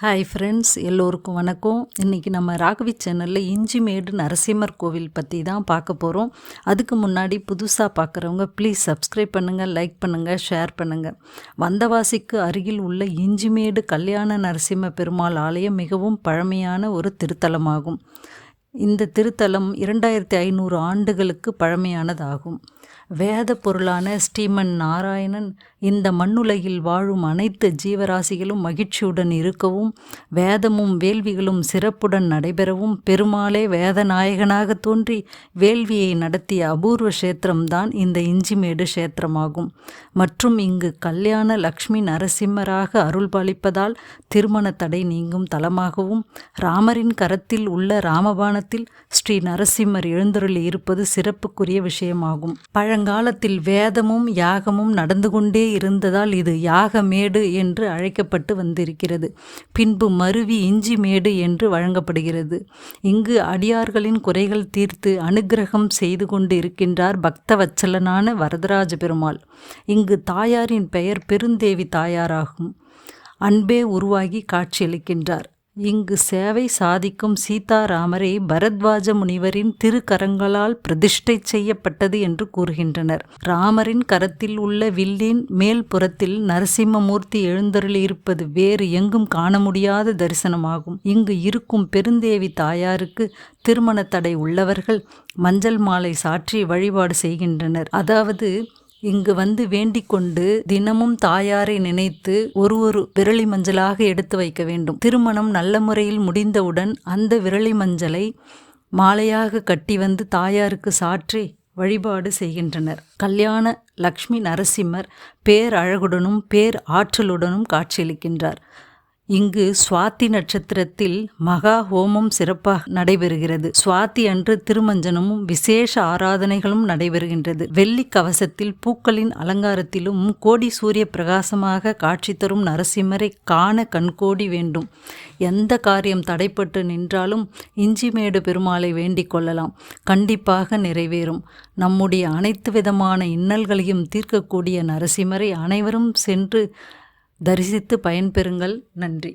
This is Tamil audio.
ஹாய் ஃப்ரெண்ட்ஸ், எல்லோருக்கும் வணக்கம். இன்றைக்கி நம்ம ராகவி சேனலில் இஞ்சிமேடு நரசிம்மர் கோவில் பற்றி தான் பார்க்க போகிறோம். அதுக்கு முன்னாடி புதுசாக பார்க்குறவங்க ப்ளீஸ் சப்ஸ்கிரைப் பண்ணுங்கள், லைக் பண்ணுங்கள், ஷேர் பண்ணுங்கள். வந்தவாசிக்கு அருகில் உள்ள இஞ்சிமேடு கல்யாண நரசிம்ம பெருமாள் ஆலயம் மிகவும் பழமையான ஒரு திருத்தலமாகும். இந்த திருத்தலம் 2500 ஆண்டுகளுக்கு பழமையானதாகும். வேத பொருளான ஸ்ரீமன் நாராயணன் இந்த மண்ணுலகில் வாழும் அனைத்து ஜீவராசிகளும் மகிழ்ச்சியுடன் இருக்கவும், வேதமும் வேள்விகளும் சிறப்புடன் நடைபெறவும் பெருமாளே வேதநாயகனாக தோன்றி வேள்வியை நடத்திய அபூர்வ கஷேத்திரம்தான் இந்த இஞ்சிமேடு கஷேத்திரமாகும். மற்றும் இங்கு கல்யாண லக்ஷ்மி நரசிம்மராக அருள்பாலிப்பதால் திருமண தடை நீங்கும் தலமாகவும், ராமரின் கரத்தில் உள்ள ராமபாணத்தில் ஸ்ரீ நரசிம்மர் எழுந்தருளி இருப்பது சிறப்புக்குரிய விஷயமாகும். பழங்காலத்தில் வேதமும் யாகமும் நடந்து கொண்டே இருந்ததால் இது யாகமேடு என்று அழைக்கப்பட்டு வந்திருக்கிறது. பின்பு மருவி இஞ்சிமேடு என்று வழங்கப்படுகிறது. இங்கு அடியார்களின் குறைகள் தீர்த்து அனுக்கிரகம் செய்து கொண்டு இருக்கின்றார் பக்தவத்சலனான வரதராஜ பெருமாள். இங்கு தாயாரின் பெயர் பெருந்தேவி தாயாராகும். அன்பே உருவாகி காட்சியளிக்கின்றார். இங்கு சேவை சாதிக்கும் சீதாராமரை பரத்வாஜ முனிவரின் திருக்கரங்களால் பிரதிஷ்டை செய்யப்பட்டது என்று கூறுகின்றனர். ராமரின் கரத்தில் உள்ள வில்லின் மேல் புறத்தில் நரசிம்மமூர்த்தி எழுந்தருளியிருப்பது வேறு எங்கும் காண முடியாத தரிசனமாகும். இங்கு இருக்கும் பெருந்தேவி தாயாருக்கு திருமண தடை உள்ளவர்கள் மஞ்சள் மாலை சாற்றி வழிபாடு செய்கின்றனர். அதாவது இங்கு வந்து வேண்டிக் கொண்டு தினமும் தாயாரை நினைத்து ஒரு விரலி மஞ்சளாக எடுத்து வைக்க வேண்டும். திருமணம் நல்ல முறையில் முடிந்தவுடன் அந்த விரலி மஞ்சளை மாலையாக கட்டி வந்து தாயாருக்கு சாற்றி வழிபாடு செய்கின்றனர். கல்யாண லக்ஷ்மி நரசிம்மர் பேரழகுடனும் பேர் ஆற்றலுடனும் காட்சியளிக்கின்றார். இங்கு சுவாதி நட்சத்திரத்தில் மகா ஹோமம் சிறப்பாக நடைபெறுகிறது. சுவாதி அன்று திருமஞ்சனமும் விசேஷ ஆராதனைகளும் நடைபெறுகின்றது. வெள்ளி கவசத்தில் பூக்களின் அலங்காரத்திலும் கோடி சூரிய பிரகாசமாக காட்சி தரும் நரசிம்மரை காண கண்கோடி வேண்டும். எந்த காரியம் தடைப்பட்டு நின்றாலும் இஞ்சிமேடு பெருமாளை வேண்டிக் கொள்ளலாம், கண்டிப்பாக நிறைவேறும். நம்முடைய அனைத்து விதமான இன்னல்களையும் தீர்க்கக்கூடிய நரசிம்மரை அனைவரும் சென்று தரிசித்து பயன்பெறுங்கள். நன்றி.